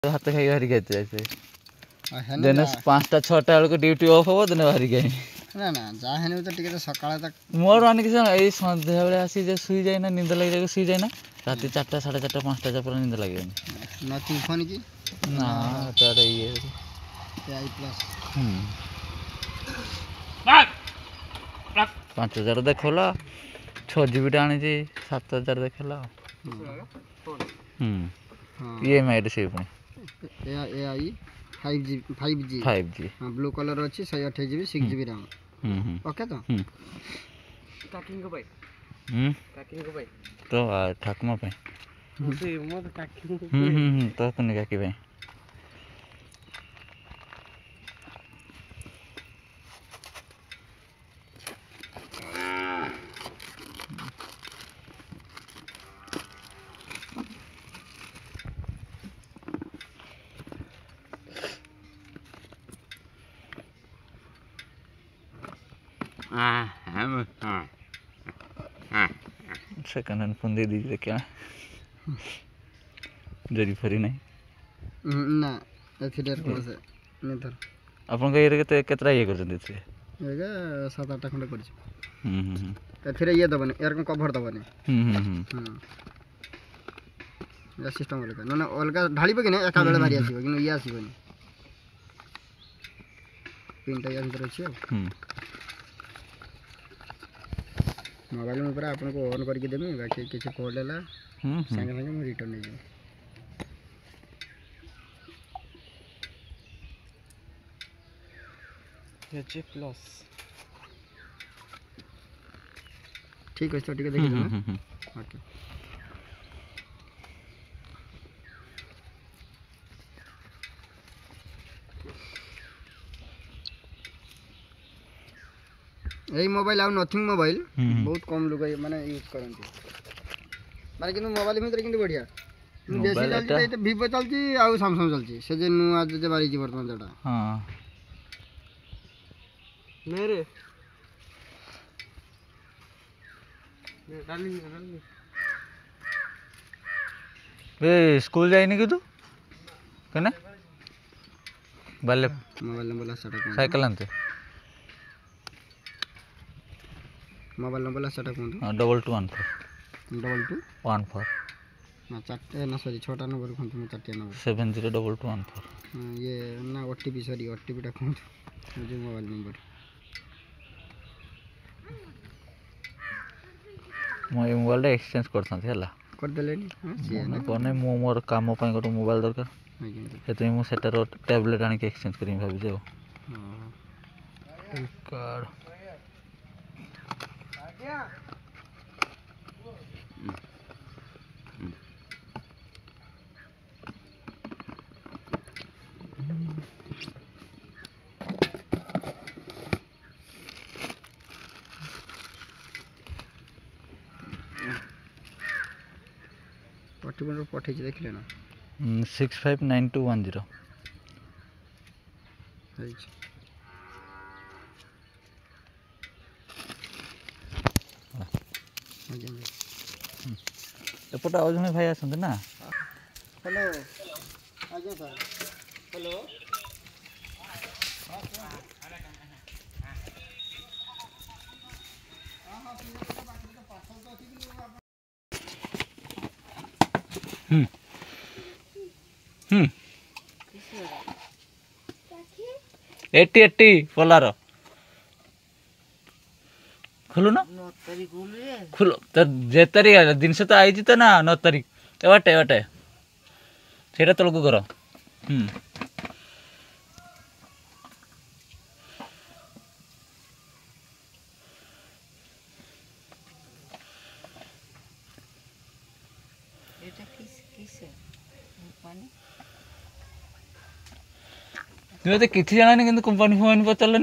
भात खाई बाहर जाते दिन 5टा 6टा बेलू ड्यूटी ऑफ हम दिन बाहर गए ना ना जाहे तो टिके सकाळ तक मोर मान कि सन्ध्या बेले आसी जे शुई जाए ना निंद लग जाए शुई जाए ना रात 4टा 4:30 5टा जा निंद लगे नथिंग फोन की ना तार ये आई प्लस 5000 देखला 6 GB आनी 7000 देखला EMI से AI 5G ब्लू कलर अच्छी 128 GB 6 GB रैम ओके तो काकिंग को भाई तो ठाकुमा पे से मो तो काकिंग तो कने काकी भाई सेकंड हैंड फोन दे दीजिए क्या जरी फरी नहीं ना एफिलिएट कोर्स नहीं धर अपन कह रहे के केतरा ये कर देते एगा 7-8 खंड कर एथिरे ये दबने यार को कवर दबने या सिस्टम वाला ना अलगा ढाली पे कि ना एका बेले भारी आसीबो कि ये आसीबो पिनटा या अंदर अछि मोबाइल में पूरा अपन को ऑन करके देबे बाकी किछ कॉल लेला संगे संगे मैं रिटर्न नहीं जाऊँ एच प्लस ठीक है तो ठीक है देखिए ना ओके यही मोबाइल आउ नथिंग मोबाइल बहुत कम लोग माने यूज करंती माने किंतु मोबाइल में किंतु बढ़िया बेसी चलती तो Vivo चलती आउ Samsung चलती से जे नुआ जे बारी जी वर्तमान जटा हां मेरे डाली ए स्कूल जाइनी कि तू कने बाले मोबाइल नंबर साटा साइकिल आनते मोबाइल नंबर साटा कोन 2214 ना चारटे ना सॉरी 6टा नंबर कोन तुम 4टा नंबर 702214 ये ना ओटीपी सॉरी ओटीपी टा कोन मुझे मोबाइल नंबर मो मोबाइल एक्सचेंज करथां हैला कर देलेनी हां से ना कोने मो मोर काम पय गोटे मोबाइल दरकार हेतु मु सेटर टैबलेट आनी के एक्सचेंज करी भाबी जाओ हां कार्ड ओटीपी पठे देख लेना 659210 एपटे आज जने भाई आसते ना हेलो आज्ञा सर हेलो एट्टी पोलार खोलू ना खोलो तो जे तारीख दिन से तो आई तो ना 9 तारीख एवटे से तलक कर तुम्हें तो किसी जाना नहीं कि कंपनी फोन पचारे